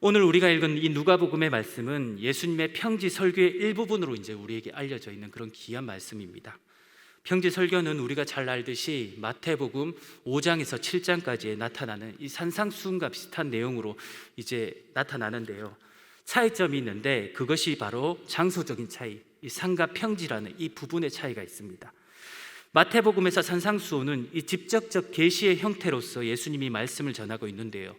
오늘 우리가 읽은 이 누가복음의 말씀은 예수님의 평지 설교의 일부분으로 이제 우리에게 알려져 있는 그런 귀한 말씀입니다. 평지 설교는 우리가 잘 알듯이 마태복음 5장에서 7장까지에 나타나는 이 산상수훈과 비슷한 내용으로 이제 나타나는데요. 차이점이 있는데 그것이 바로 장소적인 차이, 이 산과 평지라는 이 부분의 차이가 있습니다. 마태복음에서 산상수훈은 이 직접적 계시의 형태로서 예수님이 말씀을 전하고 있는데요.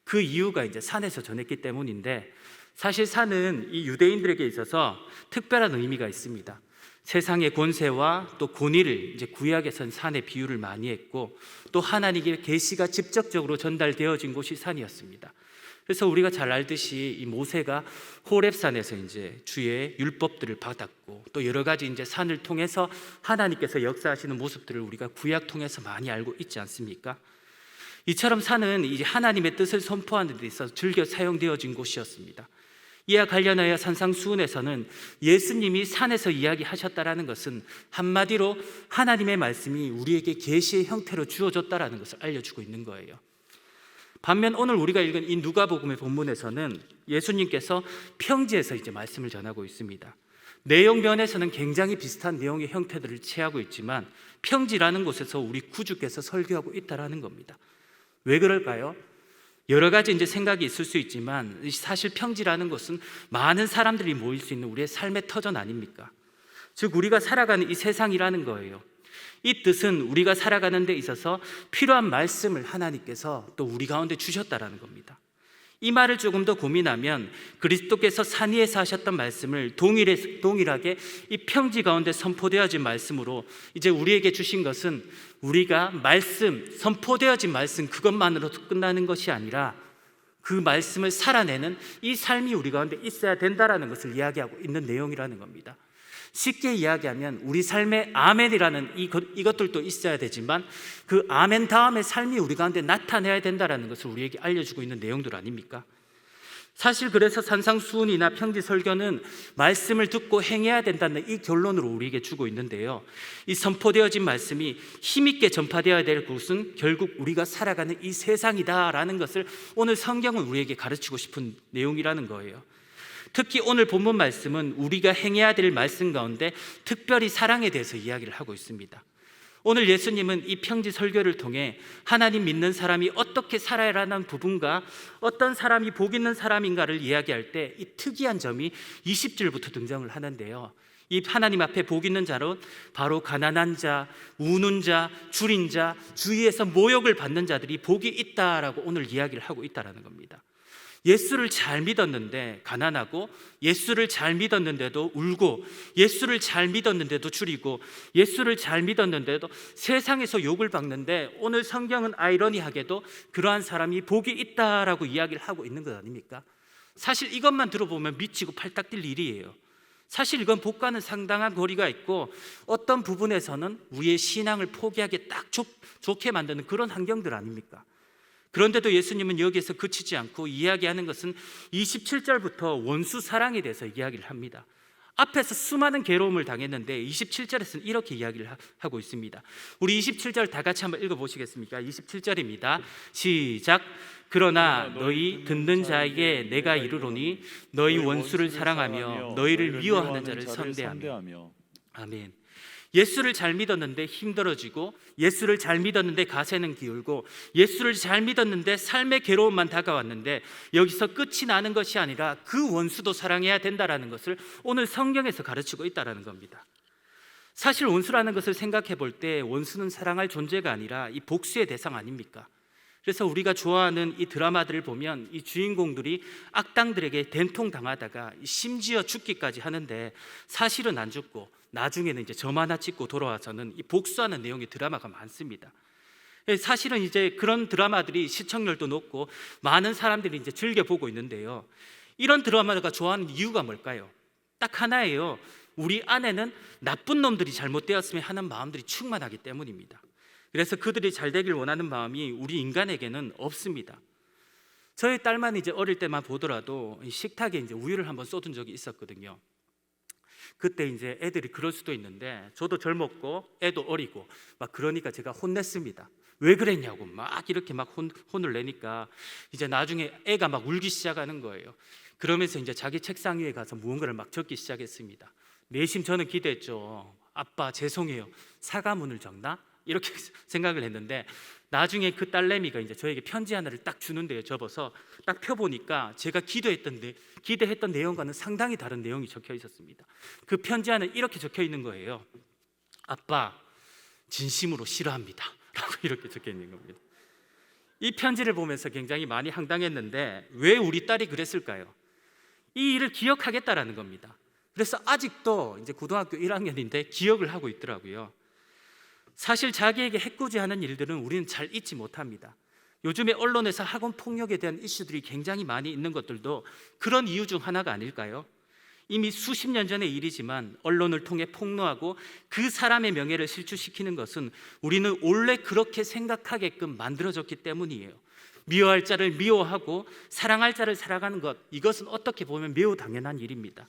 그 이유가 이제 산에서 전했기 때문인데, 사실 산은 이 유대인들에게 있어서 특별한 의미가 있습니다. 세상의 권세와 또 권위를 이제 구약에선 산에 비유를 많이 했고, 또 하나님의 계시가 직접적으로 전달되어진 곳이 산이었습니다. 그래서 우리가 잘 알듯이 이 모세가 호렙산에서 이제 주의 율법들을 받았고, 또 여러 가지 이제 산을 통해서 하나님께서 역사하시는 모습들을 우리가 구약 통해서 많이 알고 있지 않습니까? 이처럼 산은 이제 하나님의 뜻을 선포하는 데 있어서 즐겨 사용되어진 곳이었습니다. 이와 관련하여 산상수훈에서는 예수님이 산에서 이야기하셨다라는 것은 한마디로 하나님의 말씀이 우리에게 계시의 형태로 주어졌다라는 것을 알려주고 있는 거예요. 반면 오늘 우리가 읽은 이 누가복음의 본문에서는 예수님께서 평지에서 이제 말씀을 전하고 있습니다. 내용 면에서는 굉장히 비슷한 내용의 형태들을 취하고 있지만 평지라는 곳에서 우리 구주께서 설교하고 있다라는 겁니다. 왜 그럴까요? 여러 가지 이제 생각이 있을 수 있지만 사실 평지라는 것은 많은 사람들이 모일 수 있는 우리의 삶의 터전 아닙니까? 즉 우리가 살아가는 이 세상이라는 거예요. 이 뜻은 우리가 살아가는 데 있어서 필요한 말씀을 하나님께서 또 우리 가운데 주셨다라는 겁니다. 이 말을 조금 더 고민하면 그리스도께서 산 위에서 하셨던 말씀을 동일하게 이 평지 가운데 선포되어진 말씀으로 이제 우리에게 주신 것은 우리가 말씀, 선포되어진 말씀 그것만으로도 끝나는 것이 아니라 그 말씀을 살아내는 이 삶이 우리 가운데 있어야 된다라는 것을 이야기하고 있는 내용이라는 겁니다. 쉽게 이야기하면 우리 삶에 아멘이라는 이것들도 있어야 되지만 그 아멘 다음에 삶이 우리 가운데 나타내야 된다는 것을 우리에게 알려주고 있는 내용들 아닙니까? 사실 그래서 산상수훈이나 평지설교는 말씀을 듣고 행해야 된다는 이 결론으로 우리에게 주고 있는데요. 이 선포되어진 말씀이 힘있게 전파되어야 될 곳은 결국 우리가 살아가는 이 세상이다라는 것을 오늘 성경은 우리에게 가르치고 싶은 내용이라는 거예요. 특히 오늘 본문 말씀은 우리가 행해야 될 말씀 가운데 특별히 사랑에 대해서 이야기를 하고 있습니다. 오늘 예수님은 이 평지 설교를 통해 하나님 믿는 사람이 어떻게 살아야 하는 부분과 어떤 사람이 복 있는 사람인가를 이야기할 때 이 특이한 점이 20절부터 등장을 하는데요. 이 하나님 앞에 복 있는 자로 바로 가난한 자, 우는 자, 줄인 자, 주위에서 모욕을 받는 자들이 복이 있다라고 오늘 이야기를 하고 있다는 겁니다. 예수를 잘 믿었는데 가난하고, 예수를 잘 믿었는데도 울고, 예수를 잘 믿었는데도 줄이고, 예수를 잘 믿었는데도 세상에서 욕을 받는데 오늘 성경은 아이러니하게도 그러한 사람이 복이 있다라고 이야기를 하고 있는 것 아닙니까? 사실 이것만 들어보면 미치고 팔딱 뛸 일이에요. 사실 이건 복과는 상당한 거리가 있고 어떤 부분에서는 우리의 신앙을 포기하기에 딱 좋게 만드는 그런 환경들 아닙니까? 그런데도 예수님은 여기에서 그치지 않고 이야기하는 것은 27절부터 원수 사랑에 대해서 이야기를 합니다. 앞에서 수많은 괴로움을 당했는데 27절에서는 이렇게 이야기를 하고 있습니다. 우리 27절 다 같이 한번 읽어보시겠습니까? 27절입니다. 시작. 그러나 너희 듣는 자에게 내가 이르노니 너희 원수를 사랑하며 너희를 미워하는 자를 선대하며. 아멘. 예수를 잘 믿었는데 힘들어지고, 예수를 잘 믿었는데 가세는 기울고, 예수를 잘 믿었는데 삶의 괴로움만 다가왔는데 여기서 끝이 나는 것이 아니라 그 원수도 사랑해야 된다는 것을 오늘 성경에서 가르치고 있다는 겁니다. 사실 원수라는 것을 생각해 볼 때 원수는 사랑할 존재가 아니라 이 복수의 대상 아닙니까? 그래서 우리가 좋아하는 이 드라마들을 보면 이 주인공들이 악당들에게 된통당하다가 심지어 죽기까지 하는데 사실은 안 죽고 나중에는 이제 점 하나 찍고 돌아와서는 이 복수하는 내용의 드라마가 많습니다. 사실은 이제 그런 드라마들이 시청률도 높고 많은 사람들이 이제 즐겨보고 있는데요. 이런 드라마가 좋아하는 이유가 뭘까요? 딱 하나예요. 우리 안에는 나쁜 놈들이 잘못되었으면 하는 마음들이 충만하기 때문입니다. 그래서 그들이 잘 되길 원하는 마음이 우리 인간에게는 없습니다. 저희 딸만 이제 어릴 때만 보더라도 식탁에 이제 우유를 한번 쏟은 적이 있었거든요. 그때 이제 애들이 그럴 수도 있는데 저도 젊었고 애도 어리고 막 그러니까 제가 혼냈습니다. 왜 그랬냐고 막 이렇게 막 혼을 내니까 이제 나중에 애가 막 울기 시작하는 거예요. 그러면서 이제 자기 책상 위에 가서 무언가를 막 적기 시작했습니다. 내심 저는 기대했죠. 아빠 죄송해요. 사과문을 적나? 이렇게 생각을 했는데 나중에 그 딸내미가 이제 저에게 편지 하나를 딱 주는데요. 접어서 딱 펴보니까 제가 기대했던 내용과는 상당히 다른 내용이 적혀 있었습니다. 그 편지 안에 이렇게 적혀 있는 거예요. 아빠 진심으로 싫어합니다. 라고 이렇게 적혀 있는 겁니다. 이 편지를 보면서 굉장히 많이 황당했는데 왜 우리 딸이 그랬을까요? 이 일을 기억하겠다라는 겁니다. 그래서 아직도 이제 고등학교 1학년인데 기억을 하고 있더라고요. 사실 자기에게 해코지하는 일들은 우리는 잘 잊지 못합니다. 요즘에 언론에서 학원 폭력에 대한 이슈들이 굉장히 많이 있는 것들도 그런 이유 중 하나가 아닐까요? 이미 수십 년 전의 일이지만 언론을 통해 폭로하고 그 사람의 명예를 실추시키는 것은 우리는 원래 그렇게 생각하게끔 만들어졌기 때문이에요. 미워할 자를 미워하고 사랑할 자를 사랑하는 것, 이것은 어떻게 보면 매우 당연한 일입니다.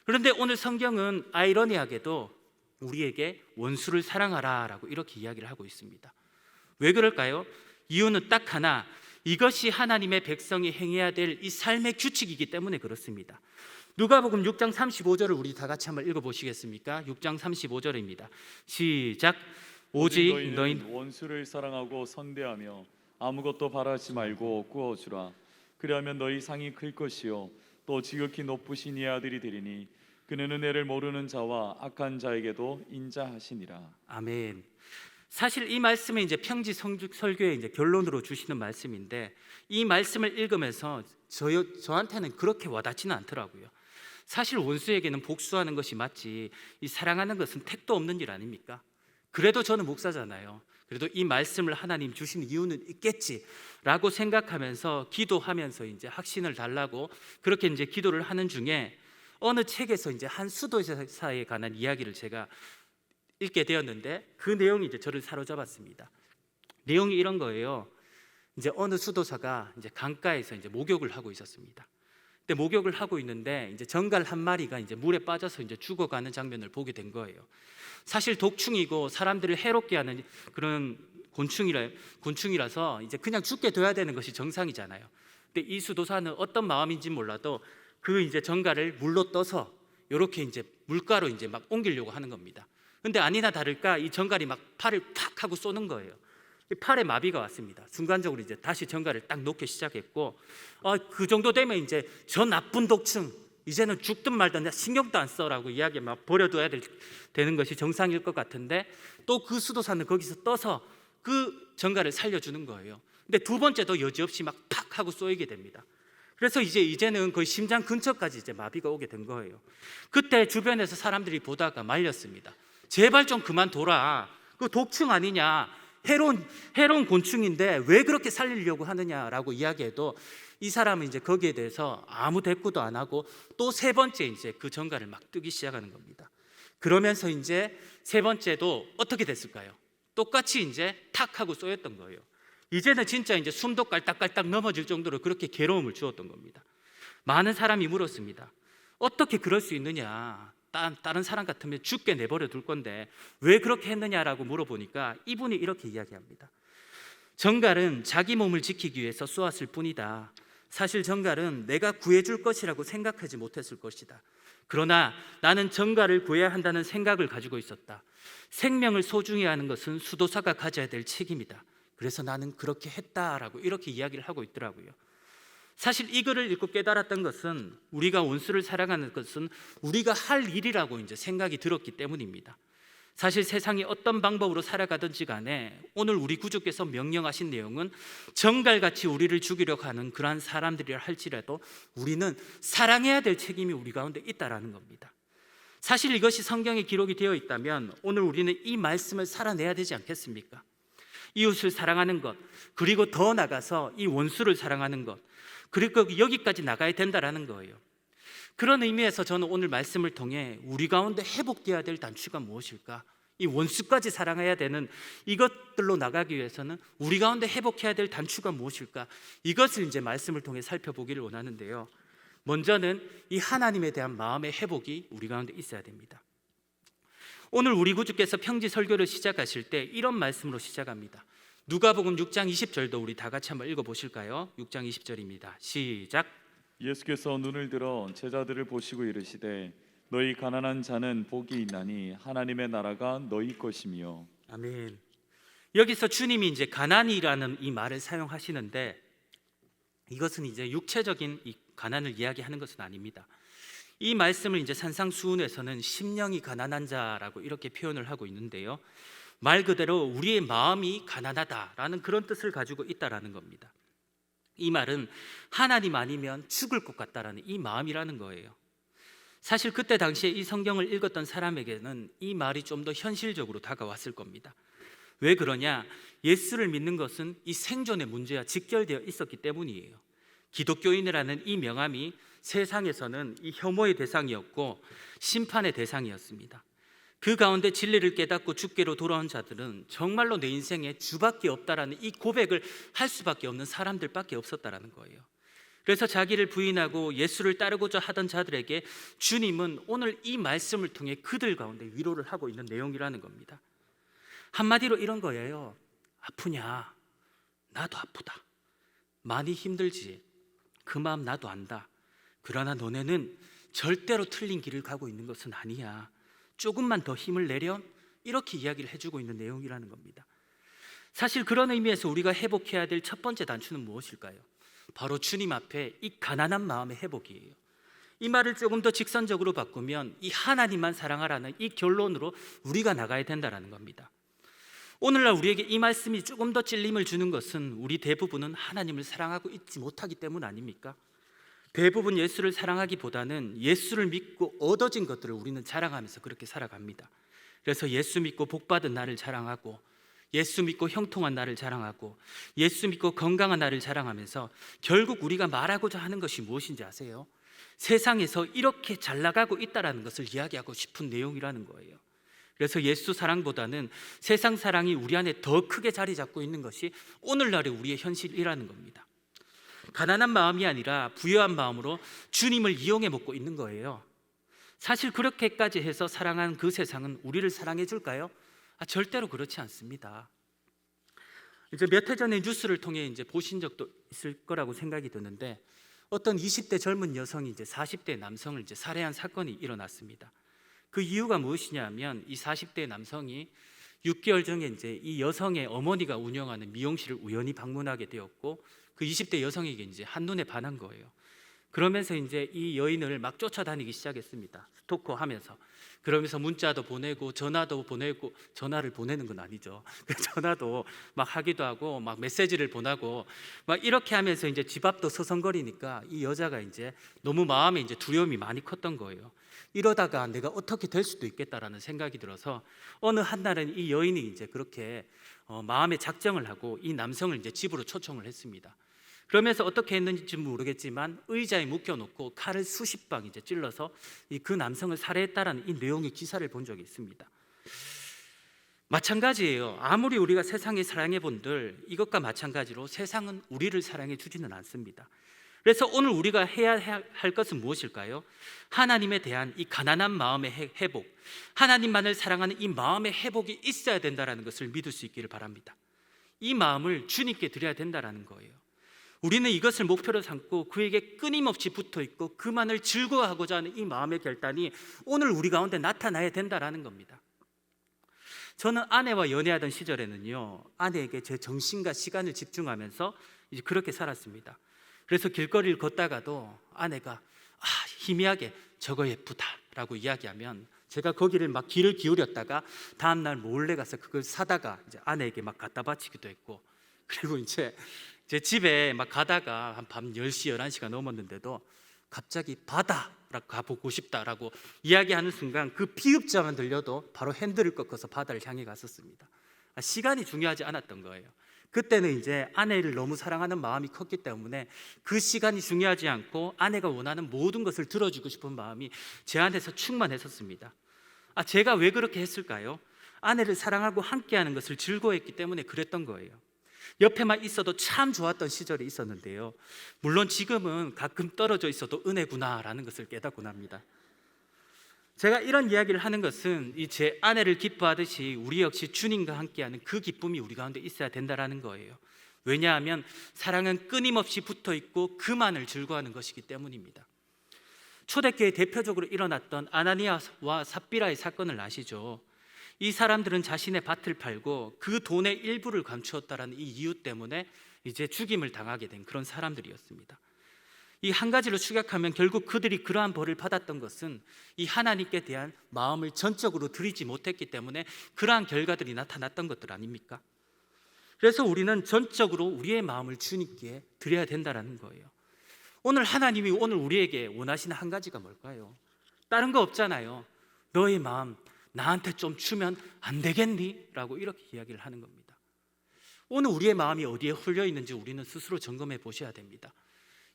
그런데 오늘 성경은 아이러니하게도 우리에게 원수를 사랑하라 라고 이렇게 이야기를 하고 있습니다. 왜 그럴까요? 이유는 딱 하나, 이것이 하나님의 백성이 행해야 될 이 삶의 규칙이기 때문에 그렇습니다. 누가복음 6장 35절을 우리 다 같이 한번 읽어보시겠습니까? 6장 35절입니다. 시작. 오직 너희는 원수를 사랑하고 선대하며 아무것도 바라지 말고 구워주라. 그리하면 너희 상이 클 것이요 또 지극히 높으신 이 아들이 되리니 그는 은혜를 모르는 자와 악한 자에게도 인자하시니라. 아멘. 사실 이 말씀은 이제 평지 설교의 이제 결론으로 주시는 말씀인데 이 말씀을 읽으면서 저한테는 그렇게 와닿지는 않더라고요. 사실 원수에게는 복수하는 것이 맞지 이 사랑하는 것은 택도 없는 일 아닙니까? 그래도 저는 목사잖아요. 그래도 이 말씀을 하나님 주신 이유는 있겠지라고 생각하면서 기도하면서 이제 확신을 달라고 그렇게 이제 기도를 하는 중에 어느 책에서 이제 한 수도사에 관한 이야기를 제가 읽게 되었는데 그 내용이 이제 저를 사로잡았습니다. 내용이 이런 거예요. 이제 어느 수도사가 이제 강가에서 이제 목욕을 하고 있었습니다. 근데 목욕을 하고 있는데 이제 정갈 한 마리가 이제 물에 빠져서 이제 죽어가는 장면을 보게 된 거예요. 사실 독충이고 사람들을 해롭게 하는 그런 곤충이라서 이제 그냥 죽게 둬야 되는 것이 정상이잖아요. 근데 이 수도사는 어떤 마음인지 몰라도 그 이제 정갈을 물로 떠서 이렇게 이제 물가로 이제 막 옮기려고 하는 겁니다. 근데 아니나 다를까 이 정갈이 막 팔을 팍 하고 쏘는 거예요. 팔에 마비가 왔습니다. 순간적으로 이제 다시 정갈을 딱 놓기 시작했고, 그 정도 되면 이제 저 나쁜 독충 이제는 죽든 말든 신경도 안 써라고 이야기 막 버려둬야 되는 것이 정상일 것 같은데 또 그 수도사는 거기서 떠서 그 정갈을 살려주는 거예요. 근데 두 번째도 여지없이 막 팍 하고 쏘이게 됩니다. 그래서 이제는 거의 심장 근처까지 이제 마비가 오게 된 거예요. 그때 주변에서 사람들이 보다가 말렸습니다. 제발 좀 그만둬라. 그 독충 아니냐? 해로운 곤충인데 왜 그렇게 살리려고 하느냐라고 이야기해도 이 사람은 이제 거기에 대해서 아무 대꾸도 안 하고 또 세 번째 이제 그 정갈을 막 뜨기 시작하는 겁니다. 그러면서 이제 세 번째도 어떻게 됐을까요? 똑같이 이제 탁 하고 쏘였던 거예요. 이제는 진짜 이제 숨도 깔딱깔딱 넘어질 정도로 그렇게 괴로움을 주었던 겁니다. 많은 사람이 물었습니다. 어떻게 그럴 수 있느냐? 다른 사람 같으면 죽게 내버려 둘 건데 왜 그렇게 했느냐라고 물어보니까 이분이 이렇게 이야기합니다. 정갈은 자기 몸을 지키기 위해서 쏘았을 뿐이다. 사실 정갈은 내가 구해줄 것이라고 생각하지 못했을 것이다. 그러나 나는 정갈을 구해야 한다는 생각을 가지고 있었다. 생명을 소중히 하는 것은 수도사가 가져야 될 책임이다. 그래서 나는 그렇게 했다라고 이렇게 이야기를 하고 있더라고요. 사실 이 글을 읽고 깨달았던 것은 우리가 원수를 사랑하는 것은 우리가 할 일이라고 이제 생각이 들었기 때문입니다. 사실 세상이 어떤 방법으로 살아가든지 간에 오늘 우리 구주께서 명령하신 내용은 정갈같이 우리를 죽이려고 하는 그러한 사람들이라 할지라도 우리는 사랑해야 될 책임이 우리 가운데 있다라는 겁니다. 사실 이것이 성경에 기록이 되어 있다면 오늘 우리는 이 말씀을 살아내야 되지 않겠습니까? 이웃을 사랑하는 것, 그리고 더 나가서 이 원수를 사랑하는 것, 그리고 여기까지 나가야 된다라는 거예요. 그런 의미에서 저는 오늘 말씀을 통해 우리 가운데 회복되어야 될 단추가 무엇일까? 이 원수까지 사랑해야 되는 이것들로 나가기 위해서는 우리 가운데 회복해야 될 단추가 무엇일까? 이것을 이제 말씀을 통해 살펴보기를 원하는데요. 먼저는 이 하나님에 대한 마음의 회복이 우리 가운데 있어야 됩니다. 오늘 우리 구주께서 평지 설교를 시작하실 때 이런 말씀으로 시작합니다. 누가복음 6장 20절도 우리 다 같이 한번 읽어보실까요? 6장 20절입니다. 시작. 예수께서 눈을 들어 제자들을 보시고 이르시되 너희 가난한 자는 복이 있나니 하나님의 나라가 너희 것이며. 아멘. 여기서 주님이 이제 가난이라는 이 말을 사용하시는데 이것은 이제 육체적인 이 가난을 이야기하는 것은 아닙니다. 이 말씀을 이제 산상수훈에서는 심령이 가난한 자라고 이렇게 표현을 하고 있는데요. 말 그대로 우리의 마음이 가난하다라는 그런 뜻을 가지고 있다라는 겁니다. 이 말은 하나님 아니면 죽을 것 같다라는 이 마음이라는 거예요. 사실 그때 당시에 이 성경을 읽었던 사람에게는 이 말이 좀 더 현실적으로 다가왔을 겁니다. 왜 그러냐? 예수를 믿는 것은 이 생존의 문제와 직결되어 있었기 때문이에요. 기독교인이라는 이 명함이 세상에서는 이 혐오의 대상이었고 심판의 대상이었습니다. 그 가운데 진리를 깨닫고 주께로 돌아온 자들은 정말로 내 인생에 주밖에 없다라는 이 고백을 할 수밖에 없는 사람들밖에 없었다라는 거예요. 그래서 자기를 부인하고 예수를 따르고자 하던 자들에게 주님은 오늘 이 말씀을 통해 그들 가운데 위로를 하고 있는 내용이라는 겁니다. 한마디로 이런 거예요. 아프냐? 나도 아프다. 많이 힘들지? 그 마음 나도 안다. 그러나 너네는 절대로 틀린 길을 가고 있는 것은 아니야. 조금만 더 힘을 내렴. 이렇게 이야기를 해주고 있는 내용이라는 겁니다. 사실 그런 의미에서 우리가 회복해야 될 첫 번째 단추는 무엇일까요? 바로 주님 앞에 이 가난한 마음의 회복이에요. 이 말을 조금 더 직선적으로 바꾸면 이 하나님만 사랑하라는 이 결론으로 우리가 나가야 된다는 겁니다. 오늘날 우리에게 이 말씀이 조금 더 찔림을 주는 것은 우리 대부분은 하나님을 사랑하고 있지 못하기 때문 아닙니까? 대부분 예수를 사랑하기보다는 예수를 믿고 얻어진 것들을 우리는 자랑하면서 그렇게 살아갑니다. 그래서 예수 믿고 복받은 나를 자랑하고, 예수 믿고 형통한 나를 자랑하고, 예수 믿고 건강한 나를 자랑하면서 결국 우리가 말하고자 하는 것이 무엇인지 아세요? 세상에서 이렇게 잘 나가고 있다는 것을 이야기하고 싶은 내용이라는 거예요. 그래서 예수 사랑보다는 세상 사랑이 우리 안에 더 크게 자리 잡고 있는 것이 오늘날의 우리의 현실이라는 겁니다. 가난한 마음이 아니라 부유한 마음으로 주님을 이용해 먹고 있는 거예요. 사실 그렇게까지 해서 사랑하는 그 세상은 우리를 사랑해 줄까요? 절대로 그렇지 않습니다. 이제 몇 해 전에 뉴스를 통해 이제 보신 적도 있을 거라고 생각이 드는데 어떤 20대 젊은 여성이 이제 40대 남성을 이제 살해한 사건이 일어났습니다. 그 이유가 무엇이냐면 이 40대 남성이 6개월 전에 이제 이 여성의 어머니가 운영하는 미용실을 우연히 방문하게 되었고 그 20대 여성에게 이제 한눈에 반한 거예요. 그러면서 이제 이 여인을 막 쫓아다니기 시작했습니다. 스토커하면서. 그러면서 문자도 보내고 전화도 보내고, 전화를 보내는 건 아니죠. 전화도 막 하기도 하고 막 메시지를 보내고 막 이렇게 하면서 이제 집 앞도 서성거리니까 이 여자가 이제 너무 마음에 이제 두려움이 많이 컸던 거예요. 이러다가 내가 어떻게 될 수도 있겠다라는 생각이 들어서 어느 한날은 이 여인이 이제 그렇게 마음의 작정을 하고 이 남성을 이제 집으로 초청을 했습니다. 그러면서 어떻게 했는지 모르겠지만 의자에 묶여놓고 칼을 수십 방 이제 찔러서 그 남성을 살해했다라는 이 내용의 기사를 본 적이 있습니다. 마찬가지예요. 아무리 우리가 세상에 사랑해 본들 이것과 마찬가지로 세상은 우리를 사랑해 주지는 않습니다. 그래서 오늘 우리가 해야 할 것은 무엇일까요? 하나님에 대한 이 가난한 마음의 회복, 하나님만을 사랑하는 이 마음의 회복이 있어야 된다는 것을 믿을 수 있기를 바랍니다. 이 마음을 주님께 드려야 된다는 거예요. 우리는 이것을 목표로 삼고 그에게 끊임없이 붙어 있고 그만을 즐거워하고자 하는 이 마음의 결단이 오늘 우리 가운데 나타나야 된다는 겁니다. 저는 아내와 연애하던 시절에는요, 아내에게 제 정신과 시간을 집중하면서 이제 그렇게 살았습니다. 그래서 길거리를 걷다가도 아내가 희미하게 저거 예쁘다라고 이야기하면 제가 거기를 막 귀를 기울였다가 다음날 몰래 가서 그걸 사다가 이제 아내에게 막 갖다 바치기도 했고, 그리고 이제 제 집에 막 가다가 한 밤 10시, 11시가 넘었는데도 갑자기 바다라고 가보고 싶다라고 이야기하는 순간 그 비읍자만 들려도 바로 핸들을 꺾어서 바다를 향해 갔었습니다. 시간이 중요하지 않았던 거예요. 그때는 이제 아내를 너무 사랑하는 마음이 컸기 때문에 그 시간이 중요하지 않고 아내가 원하는 모든 것을 들어주고 싶은 마음이 제 안에서 충만했었습니다. 제가 왜 그렇게 했을까요? 아내를 사랑하고 함께하는 것을 즐거워했기 때문에 그랬던 거예요. 옆에만 있어도 참 좋았던 시절이 있었는데요. 물론 지금은 가끔 떨어져 있어도 은혜구나라는 것을 깨닫곤 합니다. 제가 이런 이야기를 하는 것은 이 제 아내를 기뻐하듯이 우리 역시 주님과 함께하는 그 기쁨이 우리 가운데 있어야 된다라는 거예요. 왜냐하면 사랑은 끊임없이 붙어 있고 그만을 즐거워하는 것이기 때문입니다. 초대교회 대표적으로 일어났던 아나니아와 삽비라의 사건을 아시죠? 이 사람들은 자신의 밭을 팔고 그 돈의 일부를 감추었다라는 이 이유 때문에 이제 죽임을 당하게 된 그런 사람들이었습니다. 이 한 가지로 축약하면 결국 그들이 그러한 벌을 받았던 것은 이 하나님께 대한 마음을 전적으로 드리지 못했기 때문에 그러한 결과들이 나타났던 것들 아닙니까? 그래서 우리는 전적으로 우리의 마음을 주님께 드려야 된다는 거예요. 오늘 하나님이 오늘 우리에게 원하시는 한 가지가 뭘까요? 다른 거 없잖아요. 너의 마음 나한테 좀 주면 안 되겠니? 라고 이렇게 이야기를 하는 겁니다. 오늘 우리의 마음이 어디에 홀려 있는지 우리는 스스로 점검해 보셔야 됩니다.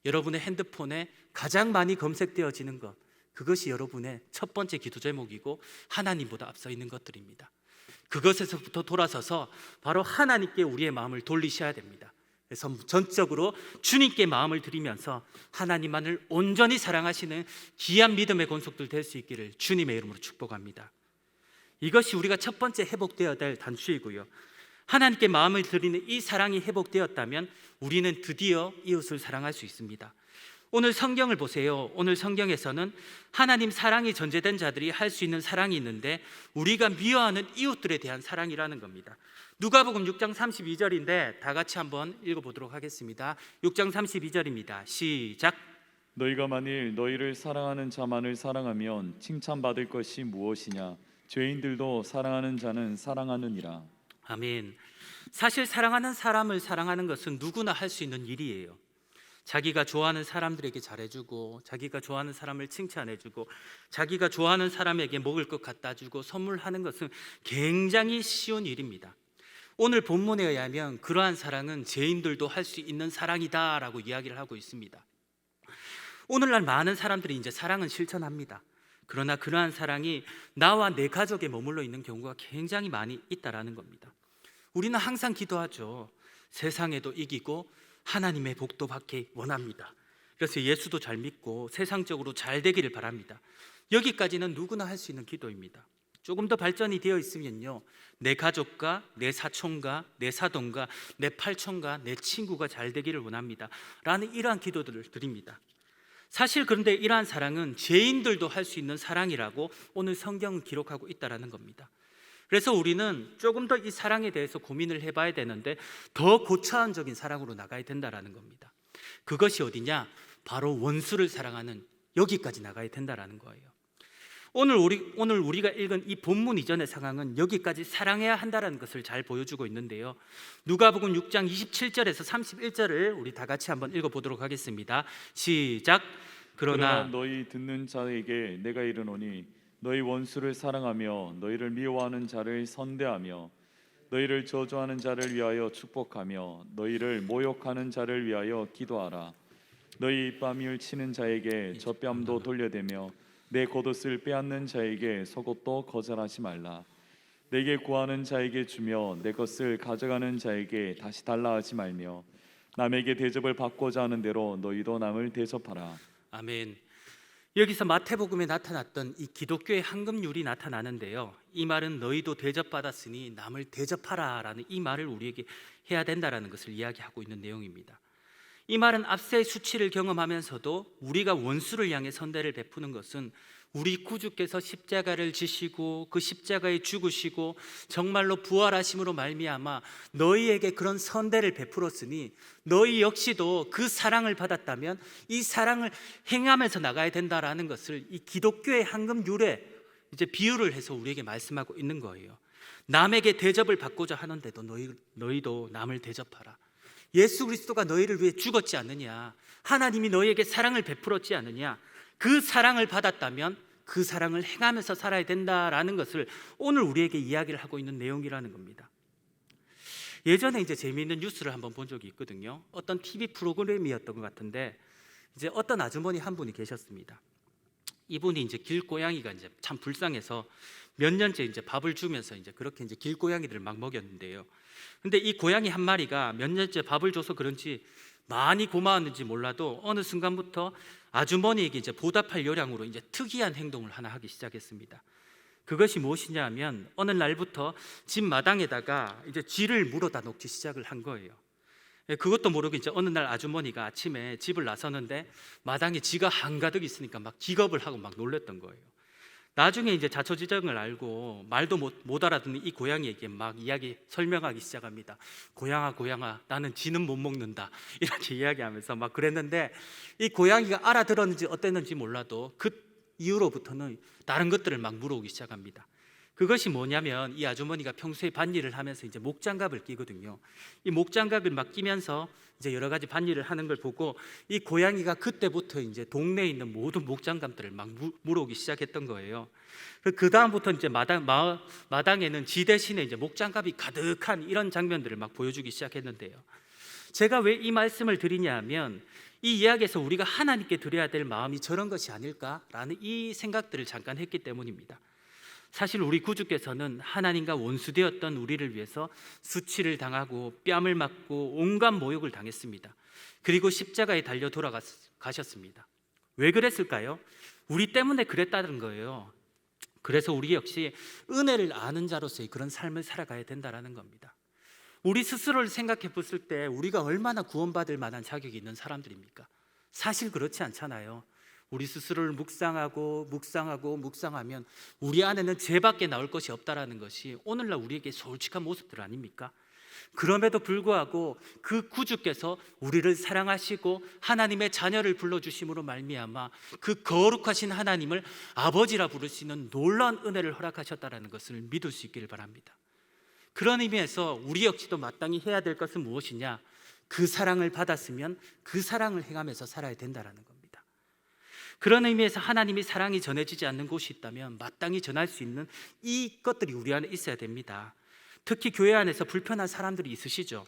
여러분의 핸드폰에 가장 많이 검색되어지는 것, 그것이 여러분의 첫 번째 기도 제목이고 하나님보다 앞서 있는 것들입니다. 그것에서부터 돌아서서 바로 하나님께 우리의 마음을 돌리셔야 됩니다. 그래서 전적으로 주님께 마음을 드리면서 하나님만을 온전히 사랑하시는 귀한 믿음의 권속들 될 수 있기를 주님의 이름으로 축복합니다. 이것이 우리가 첫 번째 회복되어야 될 단추이고요. 하나님께 마음을 드리는 이 사랑이 회복되었다면 우리는 드디어 이웃을 사랑할 수 있습니다. 오늘 성경을 보세요. 오늘 성경에서는 하나님 사랑이 전제된 자들이 할 수 있는 사랑이 있는데 우리가 미워하는 이웃들에 대한 사랑이라는 겁니다. 누가복음 6장 32절인데 다 같이 한번 읽어보도록 하겠습니다. 6장 32절입니다. 시작. 너희가 만일 너희를 사랑하는 자만을 사랑하면 칭찬받을 것이 무엇이냐? 죄인들도 사랑하는 자는 사랑하느니라. 아멘. 사실 사랑하는 사람을 사랑하는 것은 누구나 할 수 있는 일이에요. 자기가 좋아하는 사람들에게 잘해주고, 자기가 좋아하는 사람을 칭찬해주고, 자기가 좋아하는 사람에게 먹을 것 갖다 주고 선물하는 것은 굉장히 쉬운 일입니다. 오늘 본문에 의하면 그러한 사랑은 죄인들도 할 수 있는 사랑이다라고 이야기를 하고 있습니다. 오늘날 많은 사람들이 이제 사랑은 실천합니다. 그러나 그러한 사랑이 나와 내 가족에 머물러 있는 경우가 굉장히 많이 있다라는 겁니다. 우리는 항상 기도하죠. 세상에도 이기고 하나님의 복도 받기 원합니다. 그래서 예수도 잘 믿고 세상적으로 잘 되기를 바랍니다. 여기까지는 누구나 할 수 있는 기도입니다. 조금 더 발전이 되어 있으면요, 내 가족과 내 사촌과 내 사돈과 내 팔촌과 내 친구가 잘 되기를 원합니다 라는 이러한 기도들을 드립니다. 사실 그런데 이러한 사랑은 죄인들도 할 수 있는 사랑이라고 오늘 성경은 기록하고 있다는 겁니다. 그래서 우리는 조금 더 이 사랑에 대해서 고민을 해봐야 되는데 더 고차원적인 사랑으로 나가야 된다는 겁니다. 그것이 어디냐? 바로 원수를 사랑하는 여기까지 나가야 된다는 거예요. 오늘 우리가 읽은 이 본문 이전의 상황은 여기까지 사랑해야 한다는 것을 잘 보여주고 있는데요. 누가복음 6장 27절에서 31절을 우리 다 같이 한번 읽어보도록 하겠습니다. 시작. 그러나 너희 듣는 자에게 내가 이르노니 너희 원수를 사랑하며 너희를 미워하는 자를 선대하며 너희를 저주하는 자를 위하여 축복하며 너희를 모욕하는 자를 위하여 기도하라. 너희 입밤을 치는 자에게 젖뺨도 돌려대며 내 겉옷을 빼앗는 자에게 속옷도 거절하지 말라. 내게 구하는 자에게 주며 내 것을 가져가는 자에게 다시 달라 하지 말며 남에게 대접을 받고자 하는 대로 너희도 남을 대접하라. 아멘. 여기서 마태복음에 나타났던 이 기독교의 황금률이 나타나는데요, 이 말은 너희도 대접받았으니 남을 대접하라 라는 이 말을 우리에게 해야 된다는 것을 이야기하고 있는 내용입니다. 이 말은 앞세의 수치를 경험하면서도 우리가 원수를 향해 선대를 베푸는 것은 우리 구주께서 십자가를 지시고 그 십자가에 죽으시고 정말로 부활하심으로 말미암아 너희에게 그런 선대를 베풀었으니 너희 역시도 그 사랑을 받았다면 이 사랑을 행하면서 나가야 된다라는 것을 이 기독교의 황금률에 이제 비유를 해서 우리에게 말씀하고 있는 거예요. 남에게 대접을 받고자 하는데도 너희도 남을 대접하라. 예수 그리스도가 너희를 위해 죽었지 않느냐? 하나님이 너희에게 사랑을 베풀었지 않느냐? 그 사랑을 받았다면 그 사랑을 행하면서 살아야 된다라는 것을 오늘 우리에게 이야기를 하고 있는 내용이라는 겁니다. 예전에 이제 재미있는 뉴스를 한번 본 적이 있거든요. 어떤 TV 프로그램이었던 것 같은데 이제 어떤 아주머니 한 분이 계셨습니다. 이분이 이제 길고양이가 이제 참 불쌍해서 몇 년째 이제 밥을 주면서 이제 그렇게 이제 길고양이들을 막 먹였는데요. 근데 이 고양이 한 마리가 몇 년째 밥을 줘서 그런지 많이 고마웠는지 몰라도 어느 순간부터 아주머니에게 이제 보답할 요량으로 이제 특이한 행동을 하나 하기 시작했습니다. 그것이 무엇이냐 하면 어느 날부터 집 마당에다가 이제 쥐를 물어다 놓기 시작을 한 거예요. 그것도 모르고 이제 어느 날 아주머니가 아침에 집을 나서는데 마당에 쥐가 한가득 있으니까 막 기겁을 하고 막 놀랬던 거예요. 나중에 이제 자초지정을 알고 말도 못 알아듣는 이 고양이에게 막 이야기 설명하기 시작합니다. 고양아, 나는 쥐는 못 먹는다. 이렇게 이야기하면서 막 그랬는데 이 고양이가 알아들었는지 어땠는지 몰라도 그 이후로부터는 다른 것들을 막 물어오기 시작합니다. 그것이 뭐냐면 이 아주머니가 평소에 밭일을 하면서 이제 목장갑을 끼거든요. 이 목장갑을 막 끼면서 이제 여러 가지 밭일을 하는 걸 보고 이 고양이가 그때부터 이제 동네에 있는 모든 목장갑들을 막 물어오기 시작했던 거예요. 그 다음부터 이제 마당에는 지 대신에 이제 목장갑이 가득한 이런 장면들을 막 보여주기 시작했는데요. 제가 왜 이 말씀을 드리냐면 이 이야기에서 우리가 하나님께 드려야 될 마음이 저런 것이 아닐까라는 이 생각들을 잠깐 했기 때문입니다. 사실 우리 구주께서는 하나님과 원수되었던 우리를 위해서 수치를 당하고 뺨을 맞고 온갖 모욕을 당했습니다. 그리고 십자가에 달려 돌아가셨습니다. 왜 그랬을까요? 우리 때문에 그랬다는 거예요. 그래서 우리 역시 은혜를 아는 자로서의 그런 삶을 살아가야 된다는 겁니다. 우리 스스로를 생각해 봤을 때 우리가 얼마나 구원받을 만한 자격이 있는 사람들입니까? 사실 그렇지 않잖아요. 우리 스스로를 묵상하면 우리 안에는 죄밖에 나올 것이 없다라는 것이 오늘날 우리에게 솔직한 모습들 아닙니까? 그럼에도 불구하고 그 구주께서 우리를 사랑하시고 하나님의 자녀를 불러주심으로 말미암아 그 거룩하신 하나님을 아버지라 부를 수 있는 놀라운 은혜를 허락하셨다는 것을 믿을 수 있기를 바랍니다. 그런 의미에서 우리 역시도 마땅히 해야 될 것은 무엇이냐? 그 사랑을 받았으면 그 사랑을 행하면서 살아야 된다는 겁니다. 그런 의미에서 하나님이 사랑이 전해지지 않는 곳이 있다면 마땅히 전할 수 있는 이 것들이 우리 안에 있어야 됩니다. 특히 교회 안에서 불편한 사람들이 있으시죠?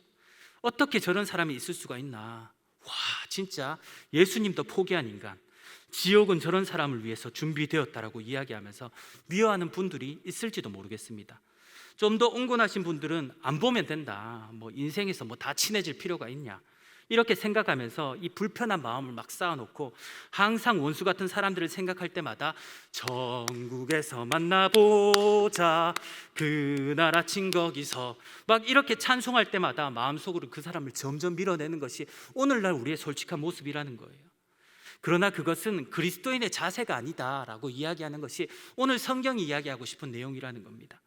어떻게 저런 사람이 있을 수가 있나? 와, 진짜 예수님도 포기한 인간, 지옥은 저런 사람을 위해서 준비되었다라고 이야기하면서 미워하는 분들이 있을지도 모르겠습니다. 좀 더 온건하신 분들은 안 보면 된다, 뭐 인생에서 뭐 다 친해질 필요가 있냐, 이렇게 생각하면서 이 불편한 마음을 막 쌓아놓고 항상 원수 같은 사람들을 생각할 때마다 천국에서 만나보자 그날 아침 거기서 막 이렇게 찬송할 때마다 마음속으로 그 사람을 점점 밀어내는 것이 오늘날 우리의 솔직한 모습이라는 거예요. 그러나 그것은 그리스도인의 자세가 아니다라고 이야기하는 것이 오늘 성경이 이야기하고 싶은 내용이라는 겁니다.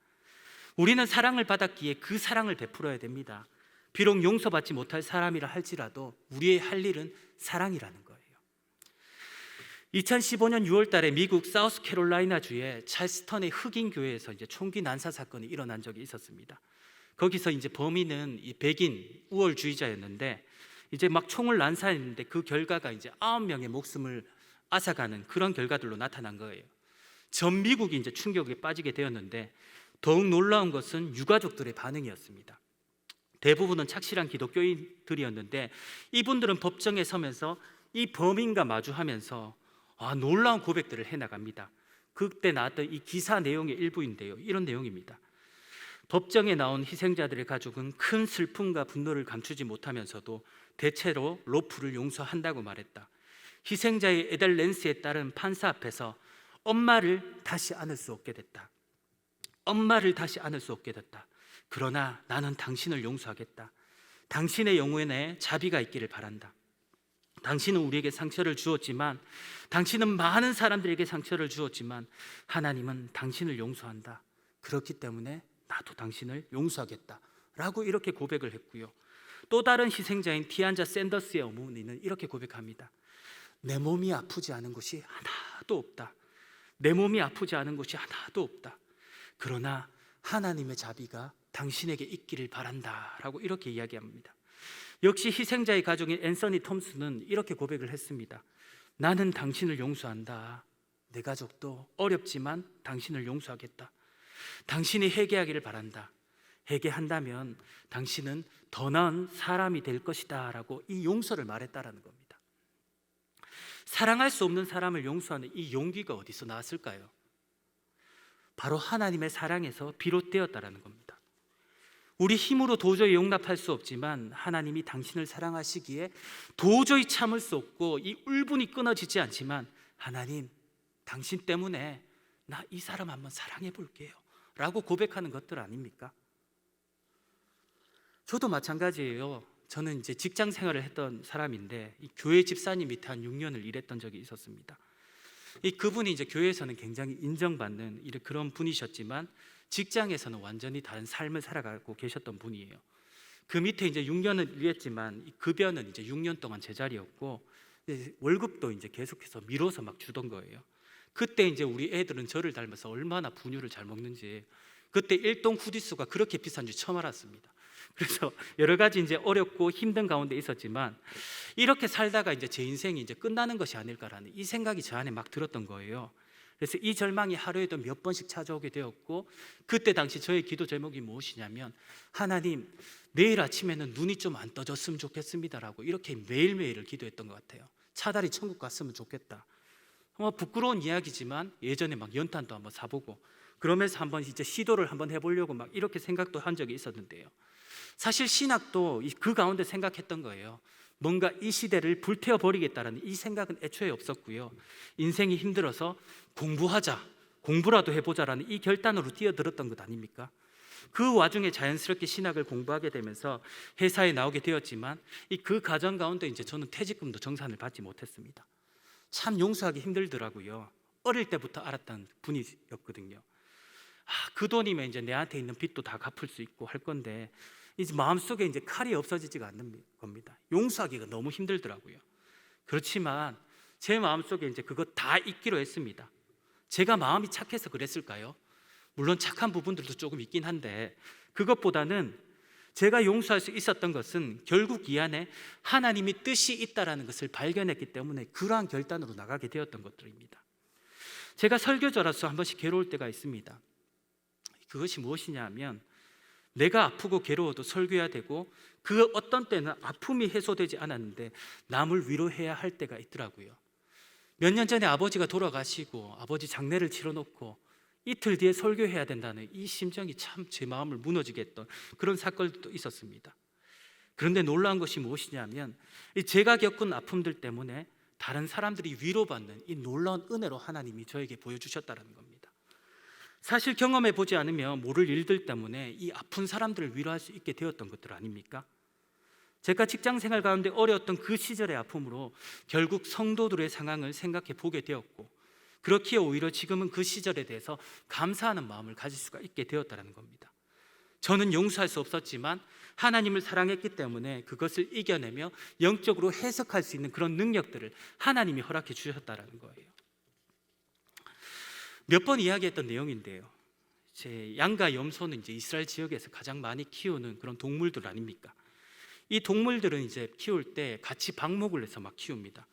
우리는 사랑을 받았기에 그 사랑을 베풀어야 됩니다. 비록 용서받지 못할 사람이라 할지라도 우리의 할 일은 사랑이라는 거예요. 2015년 6월 달에 미국 사우스캐롤라이나주의 찰스턴의 흑인 교회에서 이제 총기 난사 사건이 일어난 적이 있었습니다. 거기서 이제 범인은 이 백인 우월주의자였는데 이제 막 총을 난사했는데 그 결과가 이제 9명의 목숨을 앗아가는 그런 결과들로 나타난 거예요. 전 미국이 이제 충격에 빠지게 되었는데 더욱 놀라운 것은 유가족들의 반응이었습니다. 대부분은 착실한 기독교인들이었는데 이분들은 법정에 서면서 이 범인과 마주하면서 놀라운 고백들을 해나갑니다. 그때 나왔던 이 기사 내용의 일부인데요, 이런 내용입니다. 법정에 나온 희생자들의 가족은 큰 슬픔과 분노를 감추지 못하면서도 대체로 로프를 용서한다고 말했다. 희생자의 에델 랜스에 따른 판사 앞에서 엄마를 다시 안을 수 없게 됐다. 그러나 나는 당신을 용서하겠다. 당신의 영혼에 자비가 있기를 바란다. 당신은 우리에게 상처를 주었지만, 당신은 많은 사람들에게 상처를 주었지만 하나님은 당신을 용서한다. 그렇기 때문에 나도 당신을 용서하겠다 라고 이렇게 고백을 했고요. 또 다른 희생자인 티안자 샌더스의 어머니는 이렇게 고백합니다. 내 몸이 아프지 않은 곳이 하나도 없다. 그러나 하나님의 자비가 당신에게 있기를 바란다 라고 이렇게 이야기합니다. 역시 희생자의 가족인 앤서니 톰슨은 이렇게 고백을 했습니다. 나는 당신을 용서한다. 내 가족도 어렵지만 당신을 용서하겠다. 당신이 회개하기를 바란다. 회개한다면 당신은 더 나은 사람이 될 것이다 라고 이 용서를 말했다라는 겁니다. 사랑할 수 없는 사람을 용서하는 이 용기가 어디서 나왔을까요? 바로 하나님의 사랑에서 비롯되었다라는 겁니다. 우리 힘으로 도저히 용납할 수 없지만 하나님이 당신을 사랑하시기에 도저히 참을 수 없고 이 울분이 끊어지지 않지만 하나님, 당신 때문에 나 이 사람 한번 사랑해 볼게요 라고 고백하는 것들 아닙니까? 저도 마찬가지예요. 저는 이제 직장 생활을 했던 사람인데 이 교회 집사님 밑에 한 6년을 일했던 적이 있었습니다. 그분이 이제 교회에서는 굉장히 인정받는 그런 분이셨지만 직장에서는 완전히 다른 삶을 살아가고 계셨던 분이에요. 그 밑에 이제 6년을 일했지만 이 급여는 이제 6년 동안 제자리였고 월급도 이제 계속해서 미뤄서 막 주던 거예요. 그때 이제 우리 애들은 저를 닮아서 얼마나 분유를 잘 먹는지, 그때 일동 후디수가 그렇게 비싼지 처음 알았습니다. 그래서 여러 가지 이제 어렵고 힘든 가운데 있었지만 이렇게 살다가 이제 제 인생이 이제 끝나는 것이 아닐까라는 이 생각이 저 안에 막 들었던 거예요. 그래서 이 절망이 하루에도 몇 번씩 찾아오게 되었고, 그때 당시 저의 기도 제목이 무엇이냐면 하나님, 내일 아침에는 눈이 좀 안 떠졌으면 좋겠습니다라고 이렇게 매일매일을 기도했던 것 같아요. 차라리 천국 갔으면 좋겠다. 부끄러운 이야기지만 예전에 막 연탄도 한번 사보고 그러면서 한번 이제 시도를 한번 해보려고 막 이렇게 생각도 한 적이 있었는데요. 사실 신학도 그 가운데 생각했던 거예요. 뭔가 이 시대를 불태워 버리겠다라는 이 생각은 애초에 없었고요. 인생이 힘들어서 공부하자, 공부라도 해보자라는 이 결단으로 뛰어들었던 것 아닙니까? 그 와중에 자연스럽게 신학을 공부하게 되면서 회사에 나오게 되었지만 그 과정 가운데 이제 저는 퇴직금도 정산을 받지 못했습니다. 참 용서하기 힘들더라고요. 어릴 때부터 알았던 분이었거든요. 그 돈이면 이제 내한테 있는 빚도 다 갚을 수 있고 할 건데 이제 마음속에 이제 칼이 없어지지가 않는 겁니다. 용서하기가 너무 힘들더라고요. 그렇지만 제 마음속에 이제 그거 다 잊기로 했습니다. 제가 마음이 착해서 그랬을까요? 물론 착한 부분들도 조금 있긴 한데 그것보다는 제가 용서할 수 있었던 것은 결국 이 안에 하나님이 뜻이 있다라는 것을 발견했기 때문에 그러한 결단으로 나가게 되었던 것들입니다. 제가 설교자로서 한 번씩 괴로울 때가 있습니다. 그것이 무엇이냐 하면 내가 아프고 괴로워도 설교해야 되고 그 어떤 때는 아픔이 해소되지 않았는데 남을 위로해야 할 때가 있더라고요. 몇 년 전에 아버지가 돌아가시고 아버지 장례를 치러놓고 이틀 뒤에 설교해야 된다는 이 심정이 참 제 마음을 무너지게 했던 그런 사건도 있었습니다. 그런데 놀라운 것이 무엇이냐면 제가 겪은 아픔들 때문에 다른 사람들이 위로받는 이 놀라운 은혜로 하나님이 저에게 보여주셨다는 겁니다. 사실 경험해 보지 않으면 모를 일들 때문에 이 아픈 사람들을 위로할 수 있게 되었던 것들 아닙니까? 제가 직장 생활 가운데 어려웠던 그 시절의 아픔으로 결국 성도들의 상황을 생각해 보게 되었고, 그렇기에 오히려 지금은 그 시절에 대해서 감사하는 마음을 가질 수가 있게 되었다는 겁니다. 저는 용서할 수 없었지만 하나님을 사랑했기 때문에 그것을 이겨내며 영적으로 해석할 수 있는 그런 능력들을 하나님이 허락해 주셨다는 거예요. 몇 번 이야기했던 내용인데요. 제 양과 염소는 이제 이스라엘 지역에서 가장 많이 키우는 그런 동물들 아닙니까? 이 동물들은 이제 키울 때 같이 방목을 해서 막 키웁니다.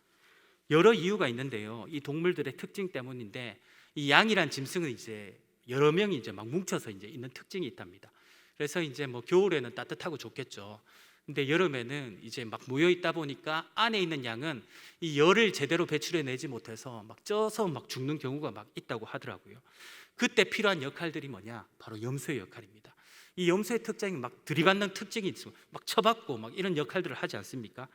여러 이유가 있는데요. 이 동물들의 특징 때문인데 이 양이란 짐승은 이제 여러 명이 이제 막 뭉쳐서 이제 있는 특징이 있답니다. 그래서 이제 뭐 겨울에는 따뜻하고 좋겠죠. 근데 여름에는 이제 막 모여 있다 보니까 안에 있는 양은 이 열을 제대로 배출해 내지 못해서 막 쪄서 막 죽는 경우가 막 있다고 하더라고요. 그때 필요한 역할들이 뭐냐? 바로 염소의 역할입니다. 이 염소의 특징이 막 들이받는 특징이 있고 막 쳐받고 막 이런 역할들을 하지 않습니까?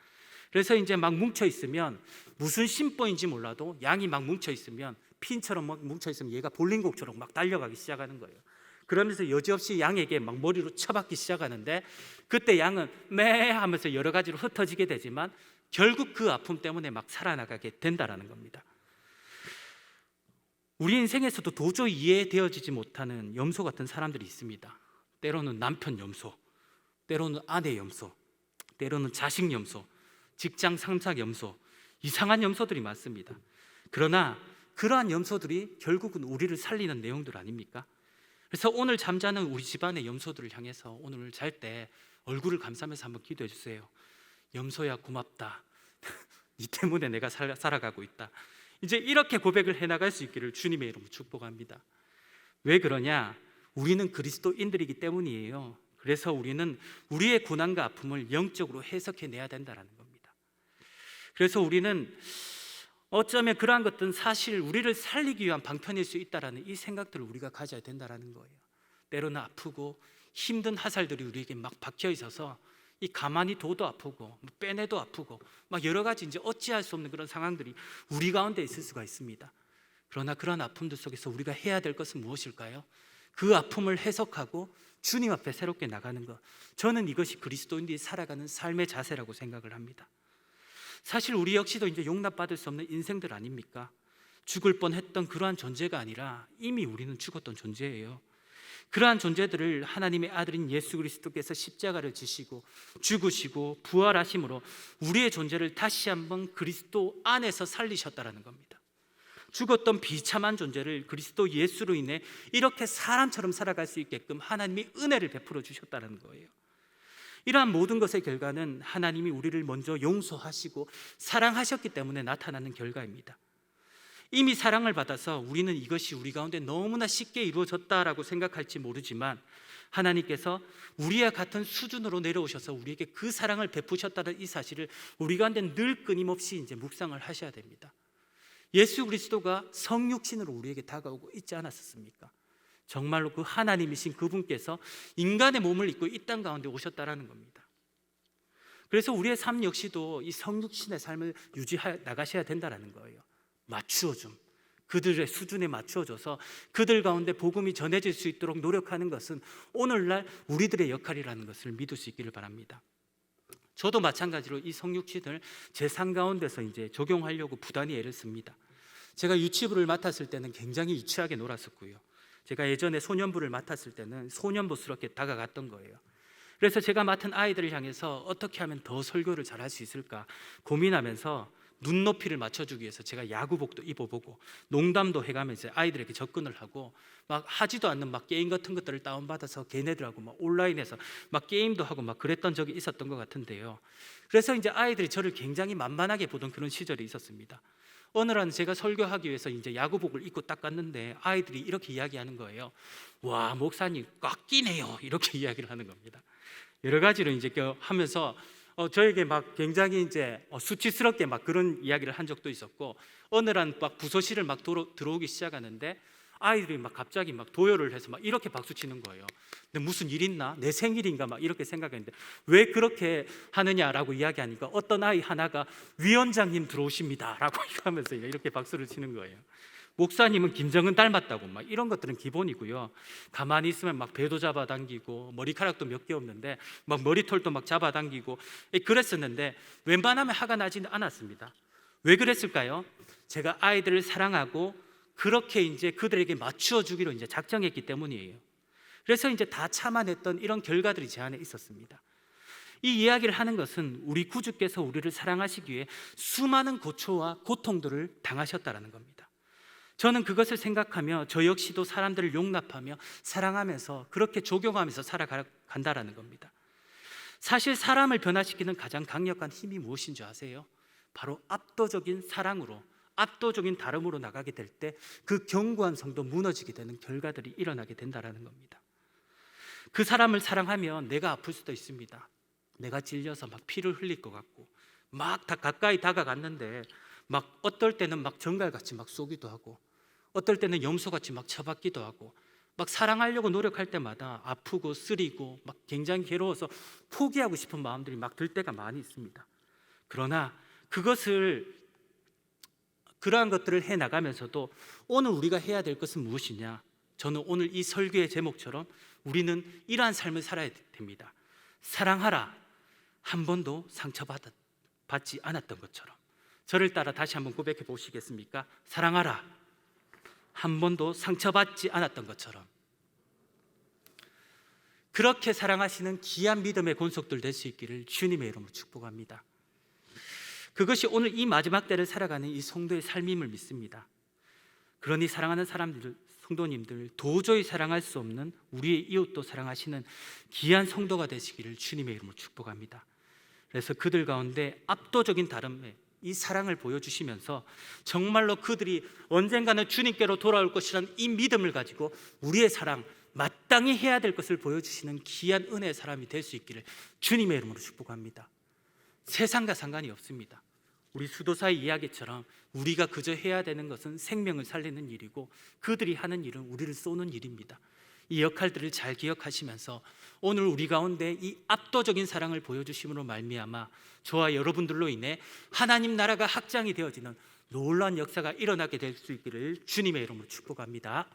그래서 이제 막 뭉쳐 있으면 무슨 심보인지 몰라도 양이 막 뭉쳐 있으면 핀처럼 막 뭉쳐 있으면 얘가 볼링곡처럼 막 달려가기 시작하는 거예요. 그러면서 여지없이 양에게 막 머리로 쳐박기 시작하는데 그때 양은 매 하면서 여러 가지로 흩어지게 되지만 결국 그 아픔 때문에 막 살아나가게 된다라는 겁니다. 우리 인생에서도 도저히 이해되어지지 못하는 염소 같은 사람들이 있습니다. 때로는 남편 염소, 때로는 아내 염소, 때로는 자식 염소, 직장 상사 염소, 이상한 염소들이 많습니다. 그러나 그러한 염소들이 결국은 우리를 살리는 내용들 아닙니까? 그래서 오늘 잠자는 우리 집안의 염소들을 향해서 오늘 잘 때 얼굴을 감싸면서 한번 기도해 주세요. 염소야 고맙다. 네 때문에 내가 살아가고 있다. 이제 이렇게 고백을 해나갈 수 있기를 주님의 이름으로 축복합니다. 왜 그러냐? 우리는 그리스도인들이기 때문이에요. 그래서 우리는 우리의 고난과 아픔을 영적으로 해석해내야 된다는 겁니다. 그래서 우리는 어쩌면 그러한 것들은 사실 우리를 살리기 위한 방편일 수 있다라는 이 생각들을 우리가 가져야 된다라는 거예요. 때로는 아프고 힘든 화살들이 우리에게 막 박혀 있어서 이 가만히 둬도 아프고 빼내도 아프고 막 여러 가지 이제 어찌할 수 없는 그런 상황들이 우리 가운데 있을 수가 있습니다. 그러나 그런 아픔들 속에서 우리가 해야 될 것은 무엇일까요? 그 아픔을 해석하고 주님 앞에 새롭게 나가는 것. 저는 이것이 그리스도인들이 살아가는 삶의 자세라고 생각을 합니다. 사실 우리 역시도 이제 용납받을 수 없는 인생들 아닙니까? 죽을 뻔했던 그러한 존재가 아니라 이미 우리는 죽었던 존재예요. 그러한 존재들을 하나님의 아들인 예수 그리스도께서 십자가를 지시고 죽으시고 부활하심으로 우리의 존재를 다시 한번 그리스도 안에서 살리셨다라는 겁니다. 죽었던 비참한 존재를 그리스도 예수로 인해 이렇게 사람처럼 살아갈 수 있게끔 하나님이 은혜를 베풀어 주셨다는 거예요. 이러한 모든 것의 결과는 하나님이 우리를 먼저 용서하시고 사랑하셨기 때문에 나타나는 결과입니다. 이미 사랑을 받아서 우리는 이것이 우리 가운데 너무나 쉽게 이루어졌다라고 생각할지 모르지만 하나님께서 우리와 같은 수준으로 내려오셔서 우리에게 그 사랑을 베푸셨다는 이 사실을 우리 가운데 늘 끊임없이 이제 묵상을 하셔야 됩니다. 예수 그리스도가 성육신으로 우리에게 다가오고 있지 않았습니까? 정말로 그 하나님이신 그분께서 인간의 몸을 입고 이 땅 가운데 오셨다라는 겁니다. 그래서 우리의 삶 역시도 이 성육신의 삶을 유지해 나가셔야 된다는 거예요. 맞추어줌, 그들의 수준에 맞추어줘서 그들 가운데 복음이 전해질 수 있도록 노력하는 것은 오늘날 우리들의 역할이라는 것을 믿을 수 있기를 바랍니다. 저도 마찬가지로 이 성육신을 제 삶 가운데서 이제 적용하려고 부단히 애를 씁니다. 제가 유치부를 맡았을 때는 굉장히 유치하게 놀았었고요. 제가 예전에 소년부를 맡았을 때는 소년부스럽게 다가갔던 거예요. 그래서 제가 맡은 아이들을 향해서 어떻게 하면 더 설교를 잘할 수 있을까 고민하면서 눈높이를 맞춰주기 위해서 제가 야구복도 입어보고 농담도 해가면서 아이들에게 접근을 하고 막 하지도 않는 막 게임 같은 것들을 다운받아서 걔네들하고 막 온라인에서 막 게임도 하고 막 그랬던 적이 있었던 것 같은데요. 그래서 이제 아이들이 저를 굉장히 만만하게 보던 그런 시절이 있었습니다. 어느 날 제가 설교하기 위해서 이제 야구복을 입고 딱 갔는데 아이들이 이렇게 이야기하는 거예요. 와, 목사님 꽉 끼네요. 이렇게 이야기를 하는 겁니다. 여러 가지로 이제 하면서 저에게 막 굉장히 이제 수치스럽게 막 그런 이야기를 한 적도 있었고 어느 날 막 부서실을 막 들어오기 시작하는데 아이들이 막 갑자기 막 도열을 해서 막 이렇게 박수 치는 거예요. 근데 무슨 일 있나? 내 생일인가? 막 이렇게 생각했는데 왜 그렇게 하느냐라고 이야기하니까 어떤 아이 하나가 위원장님 들어오십니다 라고 하면서 이렇게 박수를 치는 거예요. 목사님은 김정은 닮았다고 막 이런 것들은 기본이고요. 가만히 있으면 막 배도 잡아당기고 머리카락도 몇 개 없는데 막 머리털도 막 잡아당기고 그랬었는데 웬만하면 화가 나지는 않았습니다. 왜 그랬을까요? 제가 아이들을 사랑하고 그렇게 이제 그들에게 맞추어 주기로 이제 작정했기 때문이에요. 그래서 이제 다 참아냈던 이런 결과들이 제 안에 있었습니다. 이 이야기를 하는 것은 우리 구주께서 우리를 사랑하시기 위해 수많은 고초와 고통들을 당하셨다라는 겁니다. 저는 그것을 생각하며 저 역시도 사람들을 용납하며 사랑하면서 그렇게 적용하면서 살아간다라는 겁니다. 사실 사람을 변화시키는 가장 강력한 힘이 무엇인 줄 아세요? 바로 압도적인 사랑으로 압도적인 다름으로 나가게 될 때 그 견고한 성도 무너지게 되는 결과들이 일어나게 된다는 겁니다. 그 사람을 사랑하면 내가 아플 수도 있습니다. 내가 질려서 막 피를 흘릴 것 같고 막 다 가까이 다가갔는데 막 어떨 때는 막 정갈같이 막 쏘기도 하고 어떨 때는 염소같이 막 쳐박기도 하고 막 사랑하려고 노력할 때마다 아프고 쓰리고 막 굉장히 괴로워서 포기하고 싶은 마음들이 막 들 때가 많이 있습니다. 그러나 그러한 것들을 해나가면서도 오늘 우리가 해야 될 것은 무엇이냐? 저는 오늘 이 설교의 제목처럼 우리는 이러한 삶을 살아야 됩니다. 사랑하라. 한 번도 상처받지 않았던 것처럼. 저를 따라 다시 한번 고백해 보시겠습니까? 사랑하라. 한 번도 상처받지 않았던 것처럼. 그렇게 사랑하시는 귀한 믿음의 권속들 될 수 있기를 주님의 이름으로 축복합니다. 그것이 오늘 이 마지막 때를 살아가는 이 성도의 삶임을 믿습니다. 그러니 사랑하는 사람들, 성도님들, 도저히 사랑할 수 없는 우리의 이웃도 사랑하시는 귀한 성도가 되시기를 주님의 이름으로 축복합니다. 그래서 그들 가운데 압도적인 다름에 이 사랑을 보여주시면서 정말로 그들이 언젠가는 주님께로 돌아올 것이라는 이 믿음을 가지고 우리의 사랑, 마땅히 해야 될 것을 보여주시는 귀한 은혜의 사람이 될 수 있기를 주님의 이름으로 축복합니다. 세상과 상관이 없습니다. 우리 수도사의 이야기처럼 우리가 그저 해야 되는 것은 생명을 살리는 일이고 그들이 하는 일은 우리를 쏘는 일입니다. 이 역할들을 잘 기억하시면서 오늘 우리 가운데 이 압도적인 사랑을 보여주심으로 말미암아 저와 여러분들로 인해 하나님 나라가 확장이 되어지는 놀라운 역사가 일어나게 될 수 있기를 주님의 이름으로 축복합니다.